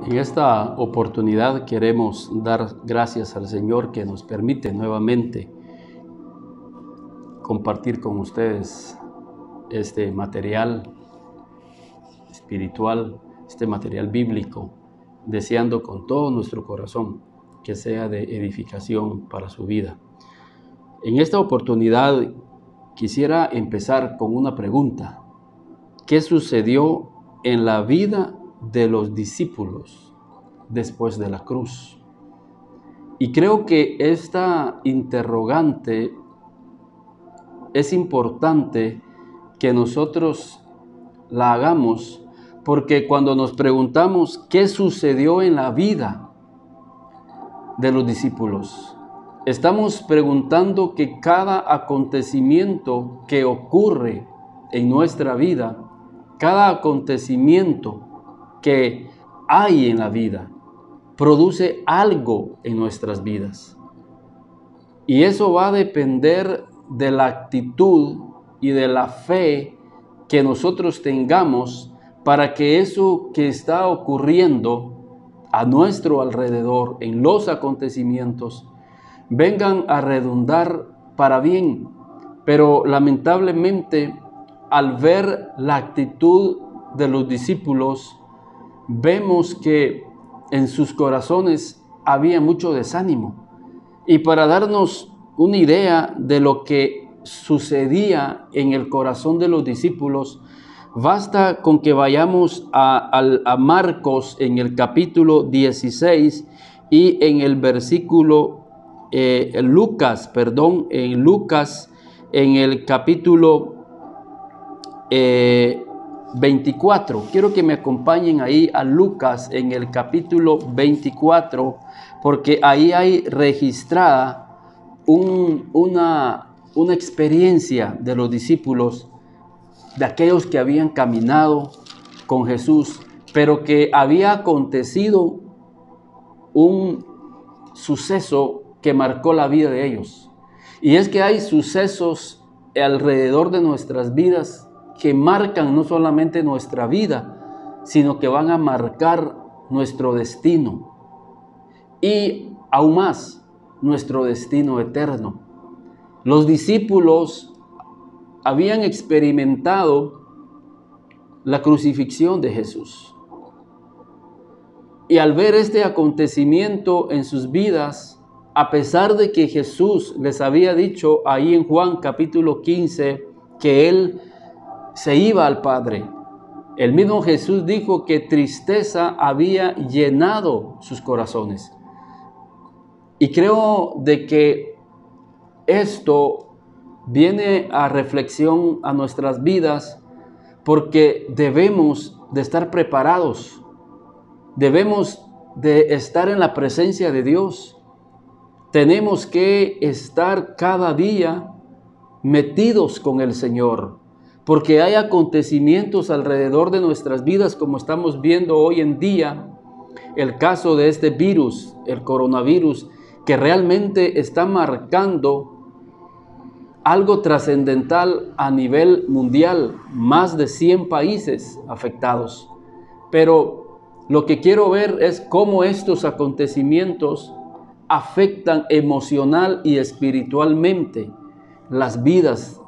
En esta oportunidad queremos dar gracias al Señor que nos permite nuevamente compartir con ustedes este material espiritual, este material bíblico, deseando con todo nuestro corazón que sea de edificación para su vida. En esta oportunidad quisiera empezar con una pregunta. ¿Qué sucedió en la vida de los discípulos después de la cruz? Y creo que esta interrogante es importante que nosotros la hagamos, porque cuando nos preguntamos qué sucedió en la vida de los discípulos, estamos preguntando que cada acontecimiento que ocurre en nuestra vida, cada acontecimiento que hay en la vida, produce algo en nuestras vidas. Y eso va a depender de la actitud y de la fe que nosotros tengamos para que eso que está ocurriendo a nuestro alrededor, en los acontecimientos, vengan a redundar para bien. Pero lamentablemente, al ver la actitud de los discípulos, vemos que en sus corazones había mucho desánimo. Y para darnos una idea de lo que sucedía en el corazón de los discípulos, basta con que vayamos a Marcos en el capítulo 16 y en el versículo Lucas en el capítulo 24. Quiero que me acompañen ahí a Lucas en el capítulo 24, porque ahí hay registrada una experiencia de los discípulos, de aquellos que habían caminado con Jesús, pero que había acontecido un suceso que marcó la vida de ellos. Y es que hay sucesos alrededor de nuestras vidas que marcan no solamente nuestra vida, sino que van a marcar nuestro destino y aún más nuestro destino eterno. Los discípulos habían experimentado la crucifixión de Jesús. Y al ver este acontecimiento en sus vidas, a pesar de que Jesús les había dicho ahí en Juan capítulo 15 que Él se iba al Padre, el mismo Jesús dijo que tristeza había llenado sus corazones. Y creo de que esto viene a reflexión a nuestras vidas, porque debemos de estar preparados, debemos de estar en la presencia de Dios. Tenemos que estar cada día metidos con el Señor, porque hay acontecimientos alrededor de nuestras vidas, como estamos viendo hoy en día, el caso de este virus, el coronavirus, que realmente está marcando algo trascendental a nivel mundial, más de 100 países afectados. Pero lo que quiero ver es cómo estos acontecimientos afectan emocional y espiritualmente las vidas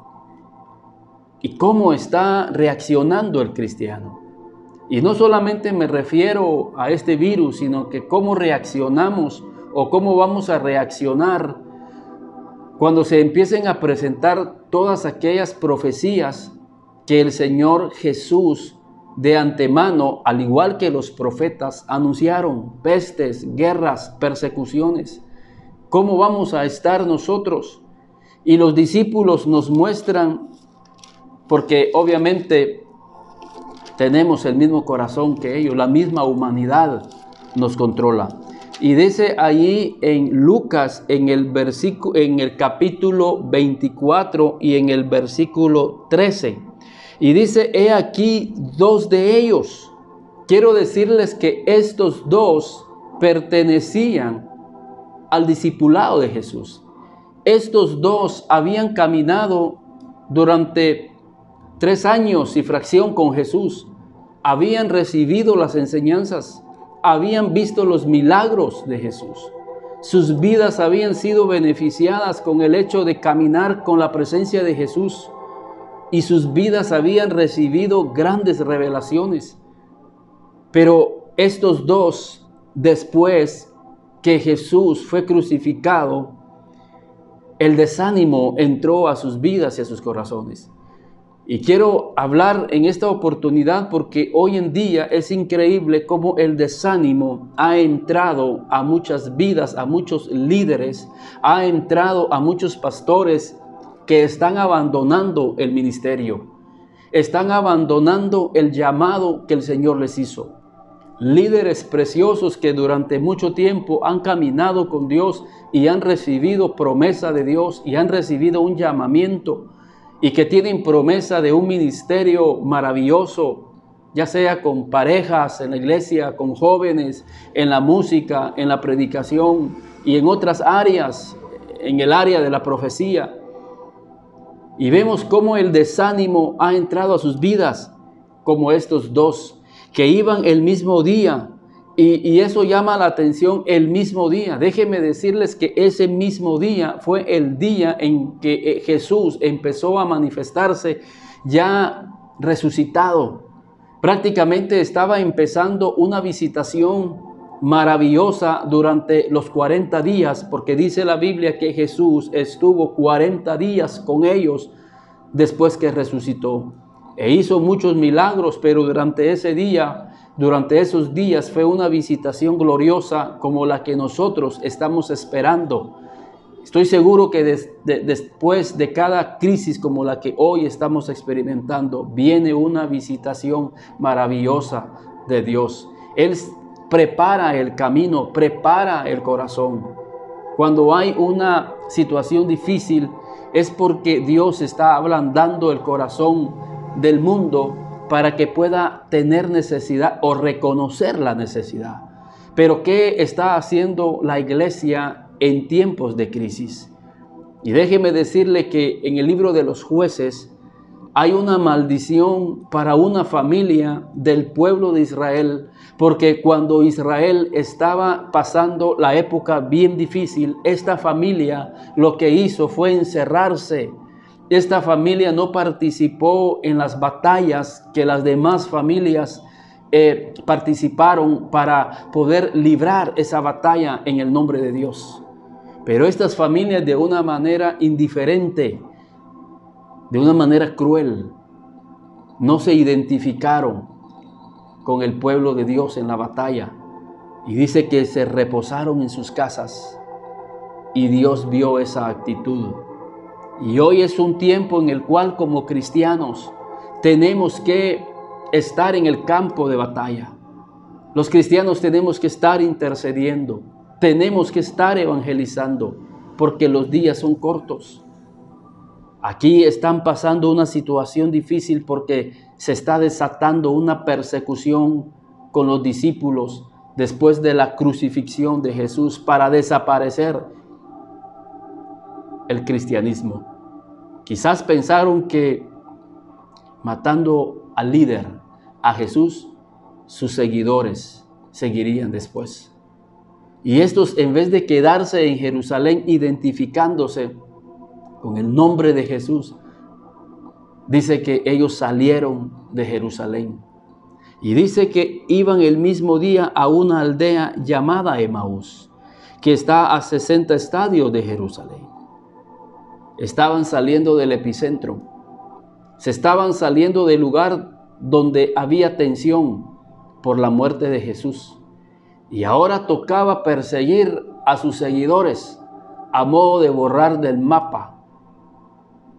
y cómo está reaccionando el cristiano. Y no solamente me refiero a este virus, sino que cómo reaccionamos o cómo vamos a reaccionar cuando se empiecen a presentar todas aquellas profecías que el Señor Jesús de antemano, al igual que los profetas, anunciaron: pestes, guerras, persecuciones. ¿Cómo vamos a estar nosotros? Y los discípulos nos muestran, porque obviamente tenemos el mismo corazón que ellos, la misma humanidad nos controla. Y dice allí en Lucas, en el capítulo 24 y en el versículo 13. Y dice: he aquí dos de ellos. Quiero decirles que estos dos pertenecían al discipulado de Jesús. Estos dos habían caminado durante 3 años y fracción con Jesús. Habían recibido las enseñanzas, habían visto los milagros de Jesús. Sus vidas habían sido beneficiadas con el hecho de caminar con la presencia de Jesús. Y sus vidas habían recibido grandes revelaciones. Pero estos dos, después que Jesús fue crucificado, el desánimo entró a sus vidas y a sus corazones. Y quiero hablar en esta oportunidad porque hoy en día es increíble cómo el desánimo ha entrado a muchas vidas, a muchos líderes, ha entrado a muchos pastores que están abandonando el ministerio, están abandonando el llamado que el Señor les hizo. Líderes preciosos que durante mucho tiempo han caminado con Dios y han recibido promesa de Dios y han recibido un llamamiento y que tienen promesa de un ministerio maravilloso, ya sea con parejas en la iglesia, con jóvenes, en la música, en la predicación y en otras áreas, en el área de la profecía. Y vemos cómo el desánimo ha entrado a sus vidas, como estos dos, que iban el mismo día. Y eso llama la atención, el mismo día. Déjenme decirles que ese mismo día fue el día en que Jesús empezó a manifestarse ya resucitado. Prácticamente estaba empezando una visitación maravillosa durante los 40 días, porque dice la Biblia que Jesús estuvo 40 días con ellos después que resucitó. E hizo muchos milagros, pero durante esos días fue una visitación gloriosa como la que nosotros estamos esperando. Estoy seguro que después de cada crisis como la que hoy estamos experimentando, viene una visitación maravillosa de Dios. Él prepara el camino, prepara el corazón. Cuando hay una situación difícil, es porque Dios está ablandando el corazón del mundo para que pueda tener necesidad o reconocer la necesidad. Pero ¿qué está haciendo la iglesia en tiempos de crisis? Y déjeme decirle que en el libro de los Jueces hay una maldición para una familia del pueblo de Israel, porque cuando Israel estaba pasando la época bien difícil, esta familia lo que hizo fue encerrarse. Esta familia no participó en las batallas que las demás familias participaron para poder librar esa batalla en el nombre de Dios. Pero estas familias, de una manera indiferente, de una manera cruel, no se identificaron con el pueblo de Dios en la batalla. Y dice que se reposaron en sus casas y Dios vio esa actitud. Y hoy es un tiempo en el cual como cristianos tenemos que estar en el campo de batalla. Los cristianos tenemos que estar intercediendo, tenemos que estar evangelizando, porque los días son cortos. Aquí están pasando una situación difícil porque se está desatando una persecución con los discípulos después de la crucifixión de Jesús para desaparecer el cristianismo. Quizás pensaron que matando al líder, a Jesús, sus seguidores seguirían después. Y estos, en vez de quedarse en Jerusalén identificándose con el nombre de Jesús, dice que ellos salieron de Jerusalén. Y dice que iban el mismo día a una aldea llamada Emaús, que está a 60 estadios de Jerusalén. Estaban saliendo del epicentro. Se estaban saliendo del lugar donde había tensión por la muerte de Jesús. Y ahora tocaba perseguir a sus seguidores a modo de borrar del mapa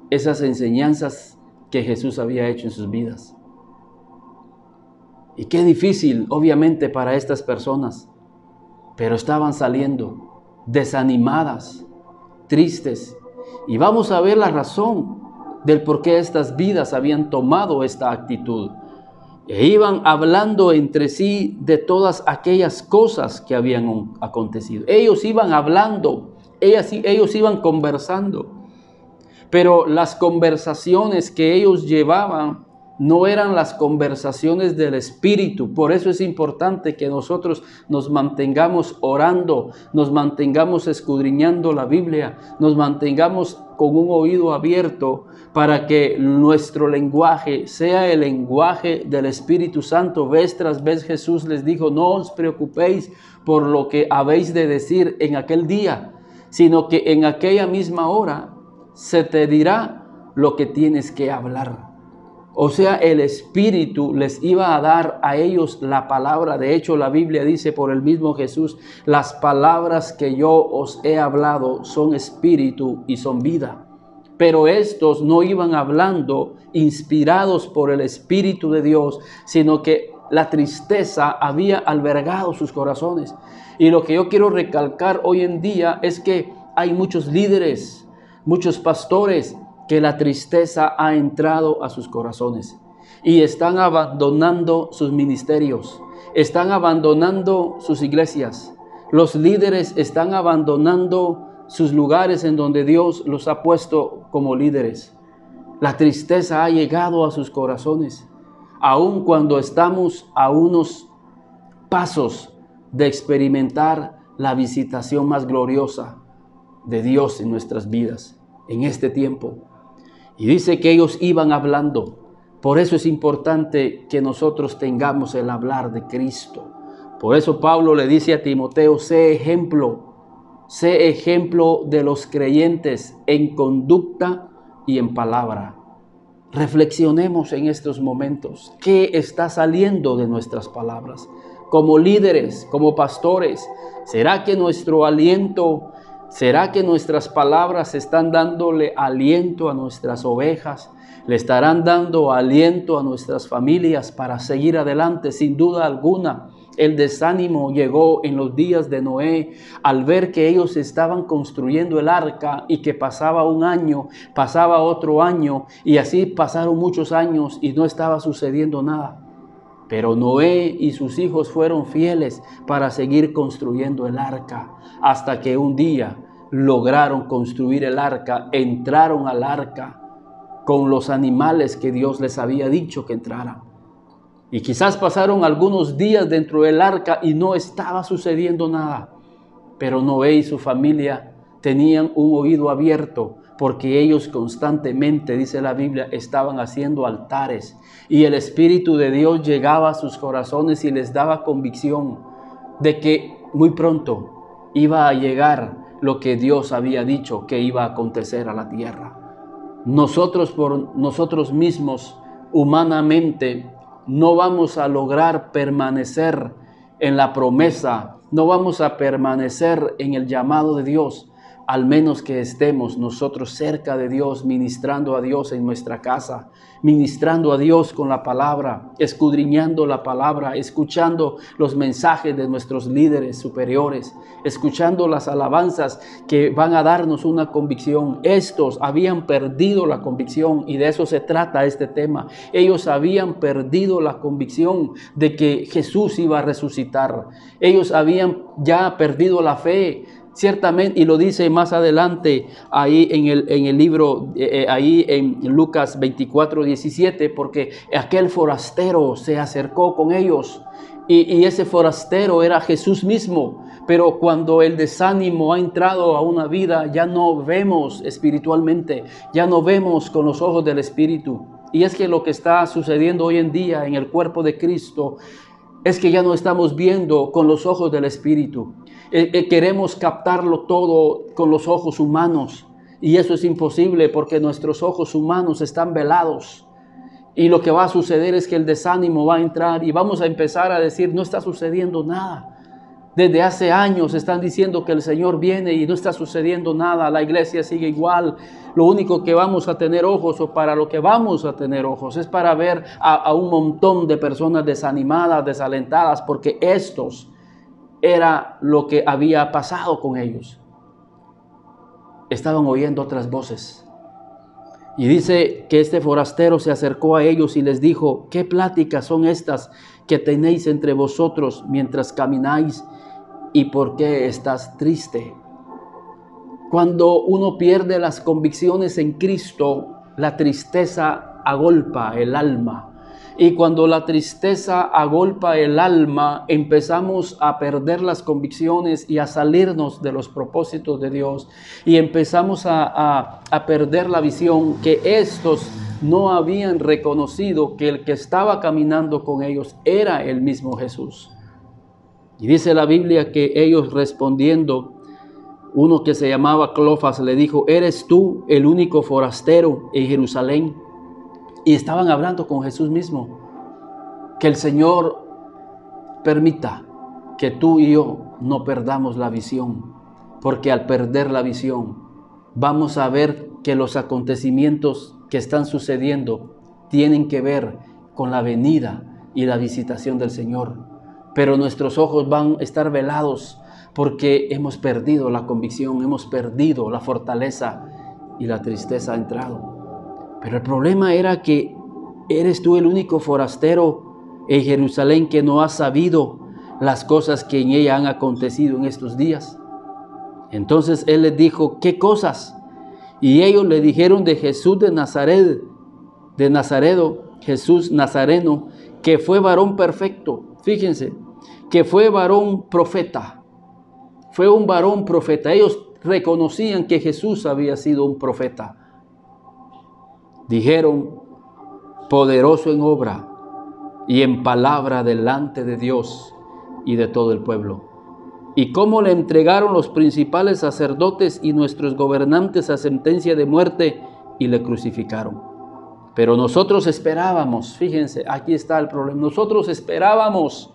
esas enseñanzas que Jesús había hecho en sus vidas. Y qué difícil, obviamente, para estas personas. Pero estaban saliendo desanimadas, tristes. Y vamos a ver la razón del por qué estas vidas habían tomado esta actitud. E iban hablando entre sí de todas aquellas cosas que habían acontecido. Ellos iban hablando, ellos iban conversando. Pero las conversaciones que ellos llevaban no eran las conversaciones del Espíritu. Por eso es importante que nosotros nos mantengamos orando, nos mantengamos escudriñando la Biblia, nos mantengamos con un oído abierto para que nuestro lenguaje sea el lenguaje del Espíritu Santo. Vez tras vez Jesús les dijo: no os preocupéis por lo que habéis de decir en aquel día, sino que en aquella misma hora se te dirá lo que tienes que hablar. O sea, el Espíritu les iba a dar a ellos la palabra. De hecho, la Biblia dice por el mismo Jesús: las palabras que yo os he hablado son espíritu y son vida. Pero estos no iban hablando inspirados por el Espíritu de Dios, sino que la tristeza había albergado sus corazones. Y lo que yo quiero recalcar hoy en día es que hay muchos líderes, muchos pastores, que la tristeza ha entrado a sus corazones y están abandonando sus ministerios, están abandonando sus iglesias. Los líderes están abandonando sus lugares en donde Dios los ha puesto como líderes. La tristeza ha llegado a sus corazones, aun cuando estamos a unos pasos de experimentar la visitación más gloriosa de Dios en nuestras vidas en este tiempo. Y dice que ellos iban hablando. Por eso es importante que nosotros tengamos el hablar de Cristo. Por eso Pablo le dice a Timoteo: sé ejemplo de los creyentes en conducta y en palabra. Reflexionemos en estos momentos. ¿Qué está saliendo de nuestras palabras? Como líderes, como pastores, ¿será que nuestro aliento, será que nuestras palabras están dándole aliento a nuestras ovejas? ¿Le estarán dando aliento a nuestras familias para seguir adelante? Sin duda alguna, el desánimo llegó en los días de Noé al ver que ellos estaban construyendo el arca y que pasaba un año, pasaba otro año y así pasaron muchos años y no estaba sucediendo nada. Pero Noé y sus hijos fueron fieles para seguir construyendo el arca, hasta que un día lograron construir el arca, entraron al arca con los animales que Dios les había dicho que entraran. Y quizás pasaron algunos días dentro del arca y no estaba sucediendo nada. Pero Noé y su familia tenían un oído abierto, porque ellos constantemente, dice la Biblia, estaban haciendo altares. Y el Espíritu de Dios llegaba a sus corazones y les daba convicción de que muy pronto iba a llegar lo que Dios había dicho que iba a acontecer a la tierra. Nosotros por nosotros mismos, humanamente, no vamos a lograr permanecer en la promesa, no vamos a permanecer en el llamado de Dios, al menos que estemos nosotros cerca de Dios, ministrando a Dios en nuestra casa, ministrando a Dios con la palabra, escudriñando la palabra, escuchando los mensajes de nuestros líderes superiores, escuchando las alabanzas que van a darnos una convicción. Estos habían perdido la convicción y de eso se trata este tema. Ellos habían perdido la convicción de que Jesús iba a resucitar. Ellos habían ya perdido la fe. Ciertamente, y lo dice más adelante ahí en el libro, ahí en Lucas 24:17, porque aquel forastero se acercó con ellos y ese forastero era Jesús mismo. Pero cuando el desánimo ha entrado a una vida, ya no vemos espiritualmente, ya no vemos con los ojos del Espíritu. Y es que lo que está sucediendo hoy en día en el cuerpo de Cristo es que ya no estamos viendo con los ojos del Espíritu. Queremos captarlo todo con los ojos humanos y eso es imposible porque nuestros ojos humanos están velados y lo que va a suceder es que el desánimo va a entrar y vamos a empezar a decir: no está sucediendo nada. Desde hace años están diciendo que el Señor viene y no está sucediendo nada, la iglesia sigue igual. Lo único que vamos a tener ojos, o para lo que vamos a tener ojos, es para ver a un montón de personas desanimadas, desalentadas, porque estos era lo que había pasado con ellos. Estaban oyendo otras voces. Y dice que este forastero se acercó a ellos y les dijo: ¿qué pláticas son estas que tenéis entre vosotros mientras camináis? ¿Y por qué estás triste? Cuando uno pierde las convicciones en Cristo, la tristeza agolpa el alma. Y cuando la tristeza agolpa el alma, empezamos a perder las convicciones y a salirnos de los propósitos de Dios. Y empezamos a perder la visión que estos no habían reconocido que el que estaba caminando con ellos era el mismo Jesús. Y dice la Biblia que ellos respondiendo, uno que se llamaba Cleofas le dijo: ¿eres tú el único forastero en Jerusalén? Y estaban hablando con Jesús mismo. Que el Señor permita que tú y yo no perdamos la visión, porque al perder la visión vamos a ver que los acontecimientos que están sucediendo tienen que ver con la venida y la visitación del Señor. Pero nuestros ojos van a estar velados porque hemos perdido la convicción, hemos perdido la fortaleza y la tristeza ha entrado. Pero el problema era que eres tú el único forastero en Jerusalén que no ha sabido las cosas que en ella han acontecido en estos días. Entonces él les dijo: ¿qué cosas? Y ellos le dijeron de Jesús de Nazaret, Jesús Nazareno, que fue varón perfecto. Fíjense, que fue varón profeta. Fue un varón profeta. Ellos reconocían que Jesús había sido un profeta. Dijeron: poderoso en obra y en palabra delante de Dios y de todo el pueblo. Y cómo le entregaron los principales sacerdotes y nuestros gobernantes a sentencia de muerte y le crucificaron. Pero nosotros esperábamos, fíjense, aquí está el problema, nosotros esperábamos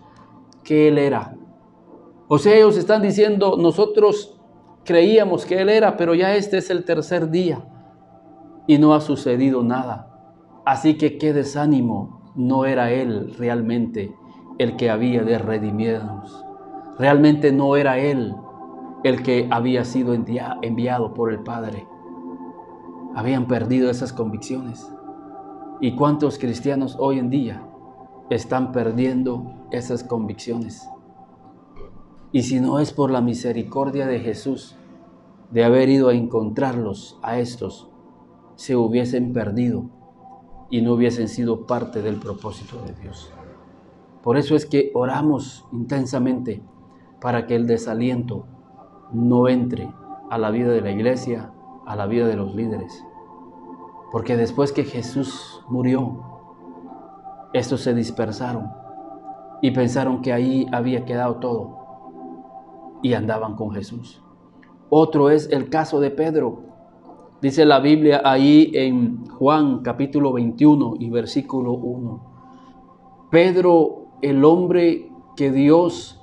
que Él era. O sea, ellos están diciendo: nosotros creíamos que Él era, pero ya este es el tercer día y no ha sucedido nada. Así que qué desánimo, no era Él realmente el que había de redimirnos. Realmente no era Él el que había sido enviado por el Padre. Habían perdido esas convicciones. ¿Y cuántos cristianos hoy en día están perdiendo esas convicciones? Y si no es por la misericordia de Jesús, de haber ido a encontrarlos a estos, se hubiesen perdido y no hubiesen sido parte del propósito de Dios. Por eso es que oramos intensamente para que el desaliento no entre a la vida de la iglesia, a la vida de los líderes. Porque después que Jesús murió, estos se dispersaron y pensaron que ahí había quedado todo y andaban con Jesús. Otro es el caso de Pedro. Dice la Biblia ahí en Juan capítulo 21 y versículo 1. Pedro, el hombre que Dios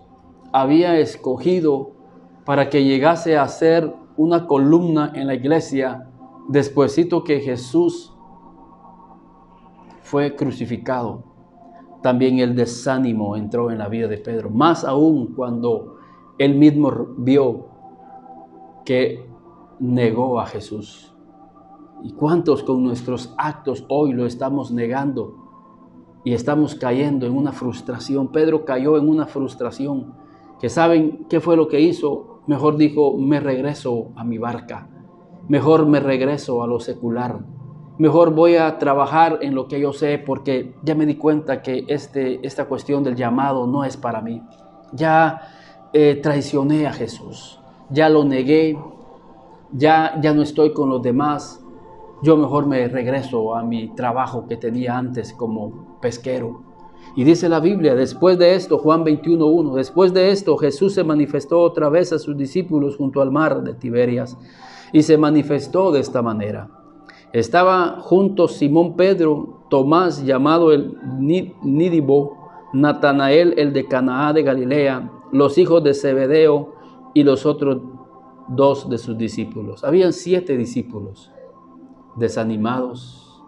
había escogido para que llegase a ser una columna en la iglesia, despuesito que Jesús fue crucificado, también el desánimo entró en la vida de Pedro, más aún cuando él mismo vio que negó a Jesús. ¿Y cuántos con nuestros actos hoy lo estamos negando y estamos cayendo en una frustración? Pedro cayó en una frustración que, ¿saben qué fue lo que hizo? Mejor dijo: me regreso a mi barca, mejor me regreso a lo secular, mejor voy a trabajar en lo que yo sé, porque ya me di cuenta que esta cuestión del llamado no es para mí. Ya traicioné a Jesús, ya lo negué, ya no estoy con los demás. Yo mejor me regreso a mi trabajo que tenía antes como pesquero. Y dice la Biblia, después de esto, Juan 21:1, después de esto Jesús se manifestó otra vez a sus discípulos junto al mar de Tiberias y se manifestó de esta manera. Estaba juntos Simón Pedro, Tomás llamado el Nídibo, Natanael el de Canaá de Galilea, los hijos de Zebedeo y los otros 2 de sus discípulos. Habían 7 discípulos, desanimados,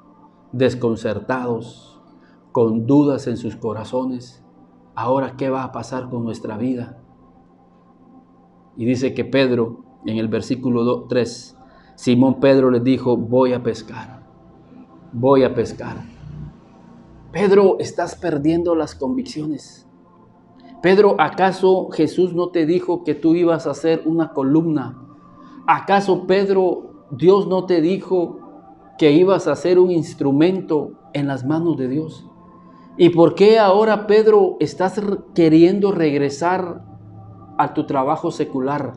desconcertados, con dudas en sus corazones. Ahora, ¿qué va a pasar con nuestra vida? Y dice que Pedro, en el versículo 3, Simón Pedro les dijo: voy a pescar. Pedro, estás perdiendo las convicciones. Pedro, ¿acaso Jesús no te dijo que tú ibas a ser una columna? ¿Acaso, Pedro, Dios no te dijo que ibas a ser un instrumento en las manos de Dios? ¿Y por qué ahora, Pedro, estás queriendo regresar a tu trabajo secular?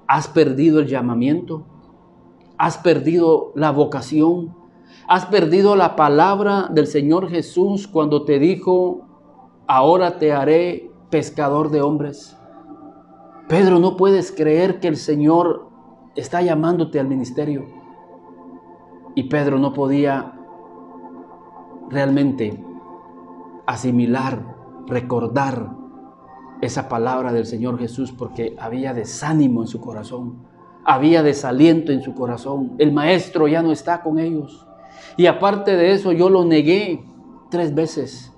¿Has perdido el llamamiento? ¿Has perdido la vocación? ¿Has perdido la palabra del Señor Jesús cuando te dijo, ahora te haré pescador de hombres? Pedro, no puedes creer que el Señor está llamándote al ministerio. Y Pedro no podía realmente asimilar, recordar esa palabra del Señor Jesús, porque había desánimo en su corazón, había desaliento en su corazón. El maestro ya no está con ellos. Y aparte de eso, yo lo negué 3 veces.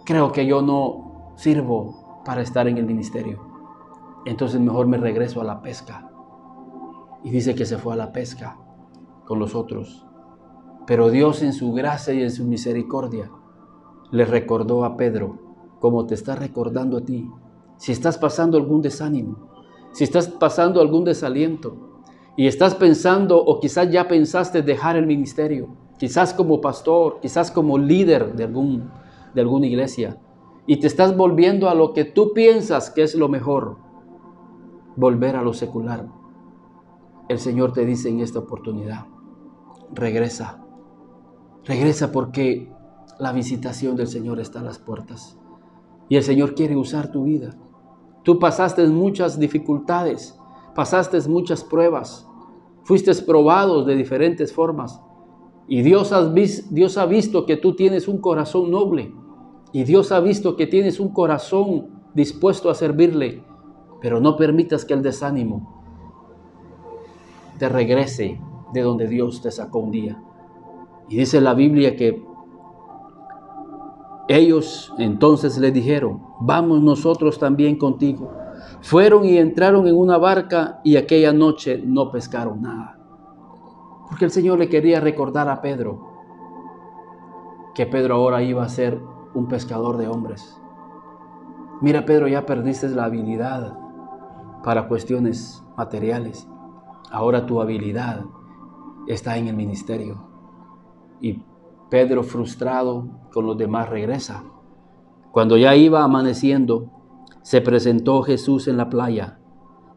Creo que yo no sirvo para estar en el ministerio. Entonces mejor me regreso a la pesca. Y dice que se fue a la pesca con los otros. Pero Dios, en su gracia y en su misericordia, le recordó a Pedro, como te está recordando a ti. Si estás pasando algún desánimo, si estás pasando algún desaliento y estás pensando, o quizás ya pensaste dejar el ministerio, quizás como pastor, quizás como líder de alguna iglesia, y te estás volviendo a lo que tú piensas que es lo mejor, volver a lo secular. El Señor te dice en esta oportunidad, regresa porque la visitación del Señor está a las puertas y el Señor quiere usar tu vida. Tú pasaste muchas dificultades, pasaste muchas pruebas, fuiste probado de diferentes formas y Dios ha visto que tú tienes un corazón noble y Dios ha visto que tienes un corazón dispuesto a servirle, pero no permitas que el desánimo te regrese de donde Dios te sacó un día. Y dice la Biblia que ellos entonces le dijeron, vamos nosotros también contigo. Fueron y entraron en una barca y aquella noche no pescaron nada. Porque el Señor le quería recordar a Pedro que Pedro ahora iba a ser un pescador de hombres. Mira, Pedro, ya perdiste la habilidad para cuestiones materiales. Ahora tu habilidad está en el ministerio. Y Pedro, frustrado con los demás, regresa. Cuando ya iba amaneciendo, se presentó Jesús en la playa,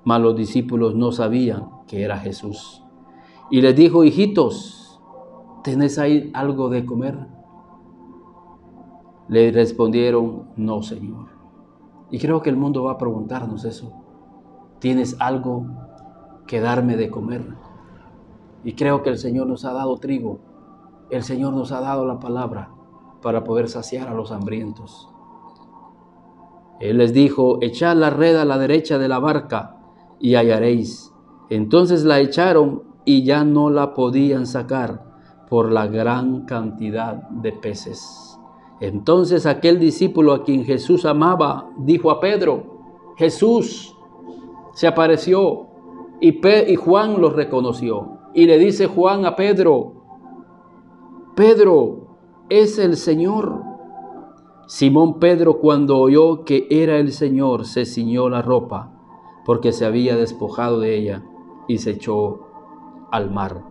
mas los discípulos no sabían que era Jesús. Y les dijo, hijitos, ¿tenés ahí algo de comer? Le respondieron, no, Señor. Y creo que el mundo va a preguntarnos eso. ¿Tienes algo que darme de comer? Y creo que el Señor nos ha dado trigo. El Señor nos ha dado la palabra para poder saciar a los hambrientos. Él les dijo, echad la red a la derecha de la barca y hallaréis. Entonces la echaron y ya no la podían sacar por la gran cantidad de peces. Entonces aquel discípulo a quien Jesús amaba dijo a Pedro, Jesús se apareció y Juan lo reconoció. Y le dice Juan a Pedro, Pedro, es el Señor. Simón Pedro, cuando oyó que era el Señor, se ciñó la ropa, porque se había despojado de ella, y se echó al mar.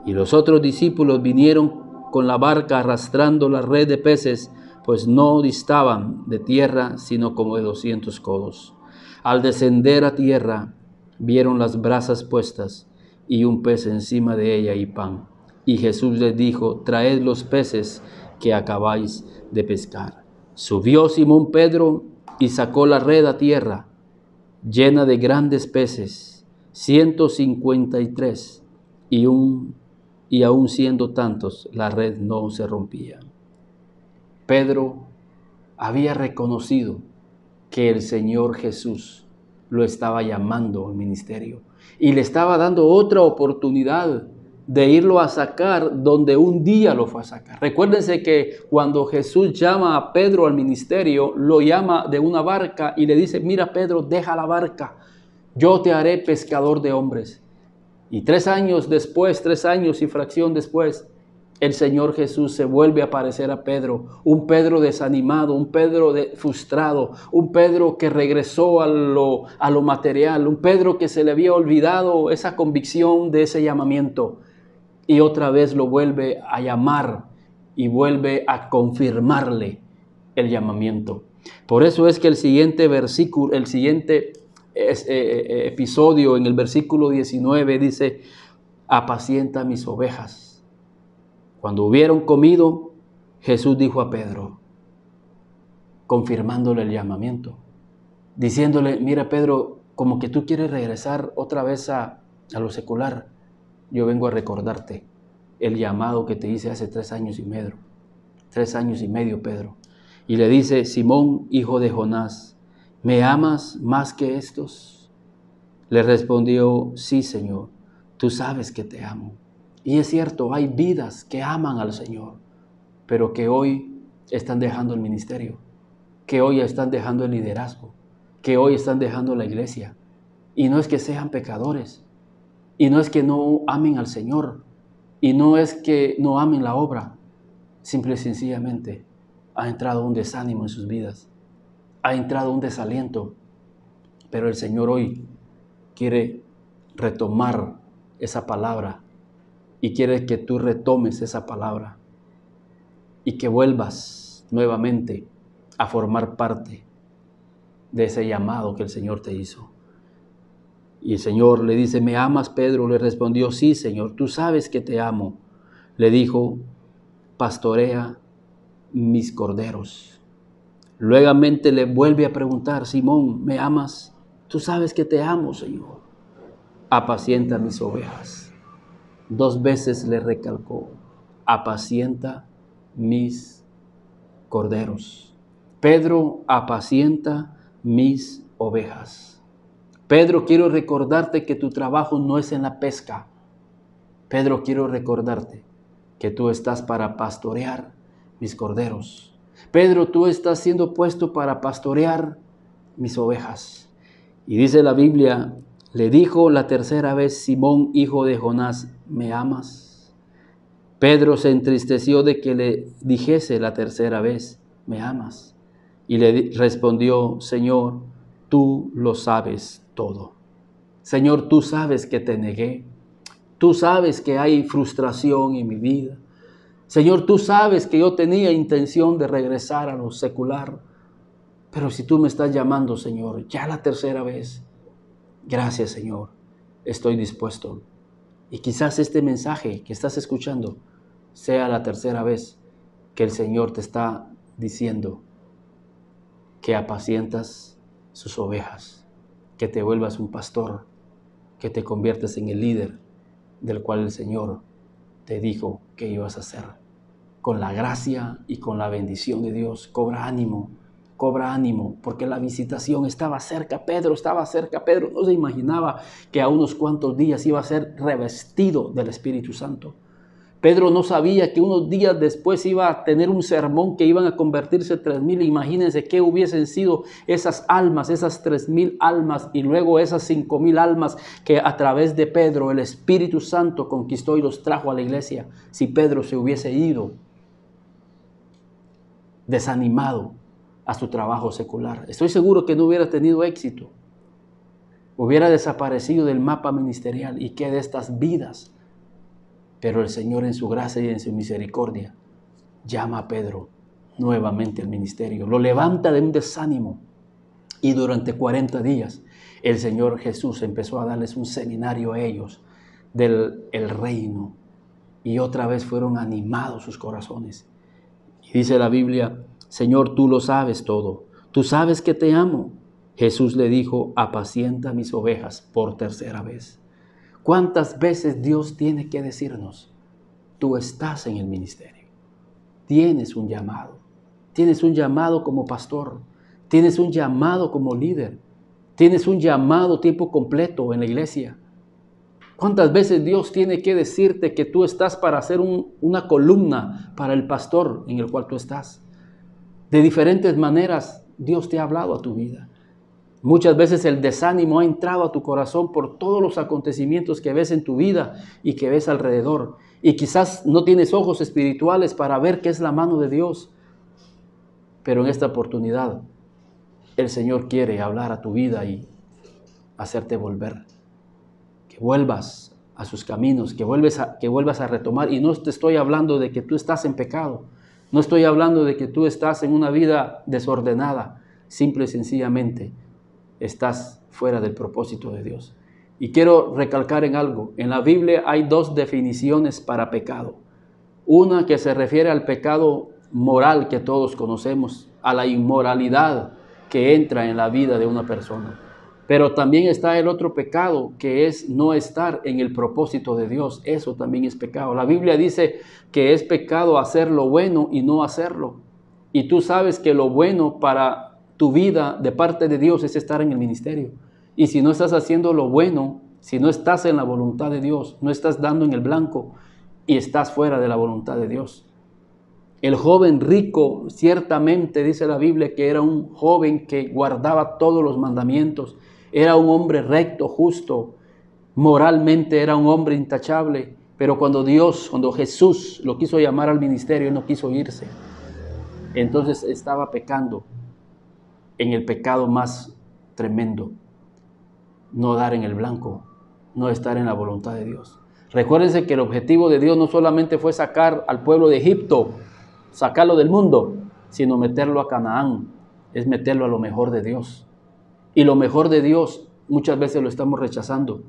Y los otros discípulos vinieron con la barca arrastrando la red de peces, pues no distaban de tierra, sino como de 200 codos. Al descender a tierra, vieron las brasas puestas, y un pez encima de ella y pan. Y Jesús les dijo, traed los peces que acabáis de pescar. Subió Simón Pedro y sacó la red a tierra, llena de grandes peces, 153, y aun siendo tantos, la red no se rompía. Pedro había reconocido que el Señor Jesús lo estaba llamando al ministerio y le estaba dando otra oportunidad de irlo a sacar donde un día lo fue a sacar. Recuérdense que cuando Jesús llama a Pedro al ministerio, lo llama de una barca y le dice, mira Pedro, deja la barca, yo te haré pescador de hombres. Y 3 años después, 3 años y fracción después, el Señor Jesús se vuelve a aparecer a Pedro, un Pedro desanimado, un Pedro frustrado, un Pedro que regresó a lo material, un Pedro que se le había olvidado esa convicción de ese llamamiento. Y otra vez lo vuelve a llamar y vuelve a confirmarle el llamamiento. Por eso es que el siguiente versículo, el siguiente episodio en el versículo 19 dice: apacienta mis ovejas. Cuando hubieron comido, Jesús dijo a Pedro, confirmándole el llamamiento, diciéndole: mira, Pedro, como que tú quieres regresar otra vez a lo secular. Yo vengo a recordarte el llamado que te hice hace 3 años y medio. 3 años y medio, Pedro. Y le dice: Simón, hijo de Jonás, ¿me amas más que estos? Le respondió: sí, Señor, tú sabes que te amo. Y es cierto, hay vidas que aman al Señor, pero que hoy están dejando el ministerio, que hoy están dejando el liderazgo, que hoy están dejando la iglesia. Y no es que sean pecadores, y no es que no amen al Señor, y no es que no amen la obra. Simple y sencillamente ha entrado un desánimo en sus vidas, ha entrado un desaliento. Pero el Señor hoy quiere retomar esa palabra y quiere que tú retomes esa palabra y que vuelvas nuevamente a formar parte de ese llamado que el Señor te hizo. Y el Señor le dice: ¿me amas, Pedro? Le respondió: sí, Señor, tú sabes que te amo. Le dijo: pastorea mis corderos. Luegamente le vuelve a preguntar: Simón, ¿me amas? Tú sabes que te amo, Señor. Apacienta mis ovejas. 2 veces le recalcó: apacienta mis corderos. Pedro, apacienta mis ovejas. Pedro, quiero recordarte que tu trabajo no es en la pesca. Pedro, quiero recordarte que tú estás para pastorear mis corderos. Pedro, tú estás siendo puesto para pastorear mis ovejas. Y dice la Biblia: le dijo la tercera vez: Simón, hijo de Jonás, ¿me amas? Pedro se entristeció de que le dijese la tercera vez: ¿me amas? Y le respondió: Señor, tú lo sabes todo. Señor, tú sabes que te negué. Tú sabes que hay frustración en mi vida. Señor, tú sabes que yo tenía intención de regresar a lo secular. Pero si tú me estás llamando, Señor, ya la tercera vez, gracias, Señor, estoy dispuesto. Y quizás este mensaje que estás escuchando sea la tercera vez que el Señor te está diciendo que apacientas sus ovejas, que te vuelvas un pastor, que te conviertes en el líder del cual el Señor te dijo que ibas a ser. Con la gracia y con la bendición de Dios, cobra ánimo, porque la visitación estaba cerca. Pedro estaba cerca. Pedro no se imaginaba que a unos cuantos días iba a ser revestido del Espíritu Santo. Pedro no sabía que unos días después iba a tener un sermón que iban a convertirse 3,000. Imagínense qué hubiesen sido esas almas, esas 3,000 almas, y luego esas 5,000 almas que a través de Pedro el Espíritu Santo conquistó y los trajo a la iglesia, si Pedro se hubiese ido desanimado a su trabajo secular. Estoy seguro que no hubiera tenido éxito. Hubiera desaparecido del mapa ministerial. ¿Y qué de estas vidas? Pero el Señor, en su gracia y en su misericordia, llama a Pedro nuevamente al ministerio. Lo levanta de un desánimo. Y durante 40 días el Señor Jesús empezó a darles un seminario a ellos del reino. Y otra vez fueron animados sus corazones. Y dice la Biblia: Señor, tú lo sabes todo. Tú sabes que te amo. Jesús le dijo: apacienta mis ovejas, por tercera vez. ¿Cuántas veces Dios tiene que decirnos: tú estás en el ministerio? Tienes un llamado. Tienes un llamado como pastor. Tienes un llamado como líder. Tienes un llamado tiempo completo en la iglesia. ¿Cuántas veces Dios tiene que decirte que tú estás para ser una columna para el pastor en el cual tú estás? De diferentes maneras Dios te ha hablado a tu vida. Muchas veces el desánimo ha entrado a tu corazón por todos los acontecimientos que ves en tu vida y que ves alrededor. Y quizás no tienes ojos espirituales para ver qué es la mano de Dios. Pero en esta oportunidad el Señor quiere hablar a tu vida y hacerte volver. Que vuelvas a sus caminos, que vuelvas a retomar. Y no te estoy hablando de que tú estás en pecado, no estoy hablando de que tú estás en una vida desordenada, simple y sencillamente estás fuera del propósito de Dios. Y quiero recalcar en algo, en la Biblia hay dos definiciones para pecado. Una que se refiere al pecado moral que todos conocemos, a la inmoralidad que entra en la vida de una persona. Pero también está el otro pecado, que es no estar en el propósito de Dios. Eso también es pecado. La Biblia dice que es pecado hacer lo bueno y no hacerlo. Y tú sabes que lo bueno para tu vida de parte de Dios es estar en el ministerio. Y si no estás haciendo lo bueno, si no estás en la voluntad de Dios, no estás dando en el blanco y estás fuera de la voluntad de Dios. El joven rico, ciertamente dice la Biblia que era un joven que guardaba todos los mandamientos, era un hombre recto, justo, moralmente era un hombre intachable, pero cuando Jesús lo quiso llamar al ministerio, él no quiso irse. Entonces estaba pecando en el pecado más tremendo, no dar en el blanco, no estar en la voluntad de Dios. Recuérdense que el objetivo de Dios no solamente fue sacar al pueblo de Egipto, sacarlo del mundo, sino meterlo a Canaán, es meterlo a lo mejor de Dios. Y lo mejor de Dios muchas veces lo estamos rechazando.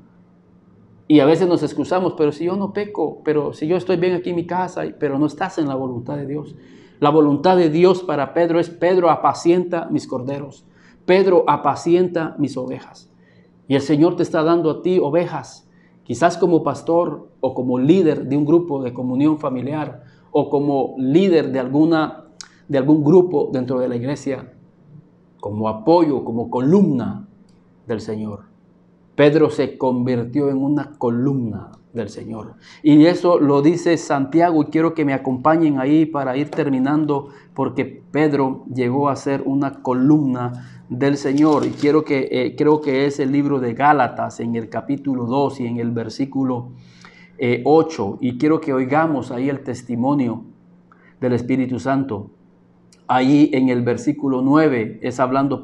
Y a veces nos excusamos, pero si yo no peco, pero si yo estoy bien aquí en mi casa, pero no estás en la voluntad de Dios. La voluntad de Dios para Pedro es: Pedro, apacienta mis corderos. Pedro, apacienta mis ovejas. Y el Señor te está dando a ti ovejas, quizás como pastor o como líder de un grupo de comunión familiar o como líder de algún grupo dentro de la iglesia, como apoyo, como columna del Señor. Pedro se convirtió en una columna del Señor. Y eso lo dice Santiago, y quiero que me acompañen ahí para ir terminando, porque Pedro llegó a ser una columna del Señor. Y creo que es el libro de Gálatas en el capítulo 2 y en el versículo 8. Y quiero que oigamos ahí el testimonio del Espíritu Santo. Ahí en el versículo 9 es hablando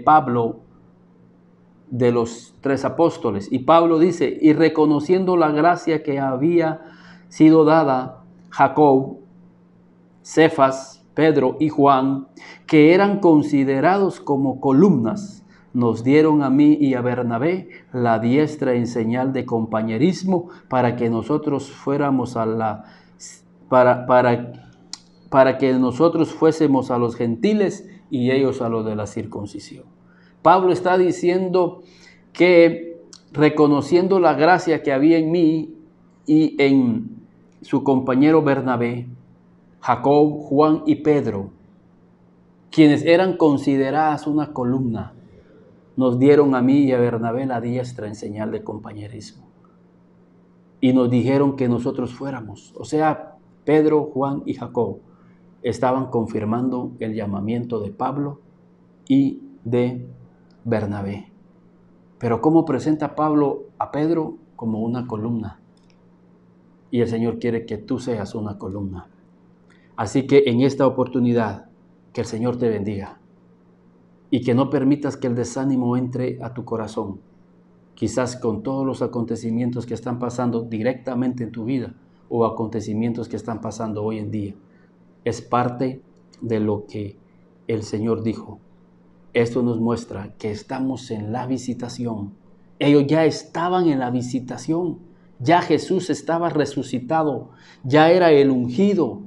Pablo de los 3 apóstoles. Y Pablo dice: y reconociendo la gracia que había sido dada Jacob, Cefas, Pedro y Juan, que eran considerados como columnas, nos dieron a mí y a Bernabé la diestra en señal de compañerismo para que nosotros fuésemos a los gentiles y ellos a los de la circuncisión. Pablo está diciendo que reconociendo la gracia que había en mí y en su compañero Bernabé, Jacob, Juan y Pedro, quienes eran consideradas una columna, nos dieron a mí y a Bernabé la diestra en señal de compañerismo. Y nos dijeron que nosotros fuéramos. O sea, Pedro, Juan y Jacob estaban confirmando el llamamiento de Pablo y de Bernabé. Pero ¿cómo presenta Pablo a Pedro? Como una columna. Y el Señor quiere que tú seas una columna. Así que en esta oportunidad, que el Señor te bendiga. Y que no permitas que el desánimo entre a tu corazón. Quizás con todos los acontecimientos que están pasando directamente en tu vida o acontecimientos que están pasando hoy en día. Es parte de lo que el Señor dijo. Esto nos muestra que estamos en la visitación. Ellos ya estaban en la visitación. Ya Jesús estaba resucitado. Ya era el ungido.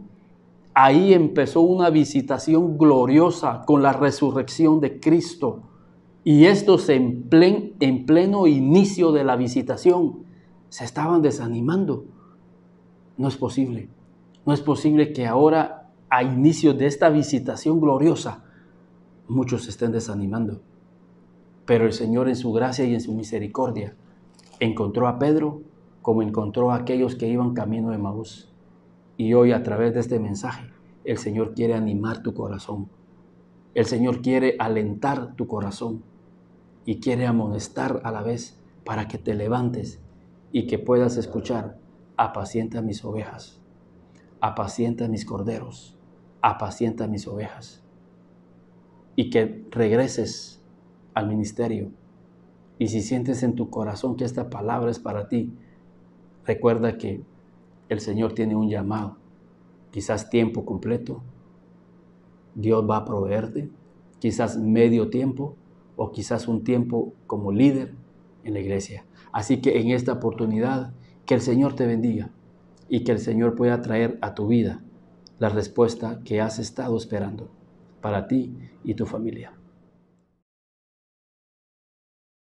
Ahí empezó una visitación gloriosa con la resurrección de Cristo. Y estos en pleno inicio de la visitación se estaban desanimando. No es posible. No es posible que ahora, a inicio de esta visitación gloriosa, muchos se estén desanimando. Pero el Señor, en su gracia y en su misericordia, encontró a Pedro como encontró a aquellos que iban camino de Emaús. Y hoy, a través de este mensaje, el Señor quiere animar tu corazón. El Señor quiere alentar tu corazón y quiere amonestar a la vez para que te levantes y que puedas escuchar: apacienta mis ovejas, apacienta mis corderos, apacienta mis ovejas. Y que regreses al ministerio. Y si sientes en tu corazón que esta palabra es para ti, recuerda que el Señor tiene un llamado, quizás tiempo completo. Dios va a proveerte, quizás medio tiempo o quizás un tiempo como líder en la iglesia. Así que en esta oportunidad, que el Señor te bendiga y que el Señor pueda traer a tu vida la respuesta que has estado esperando para ti y tu familia.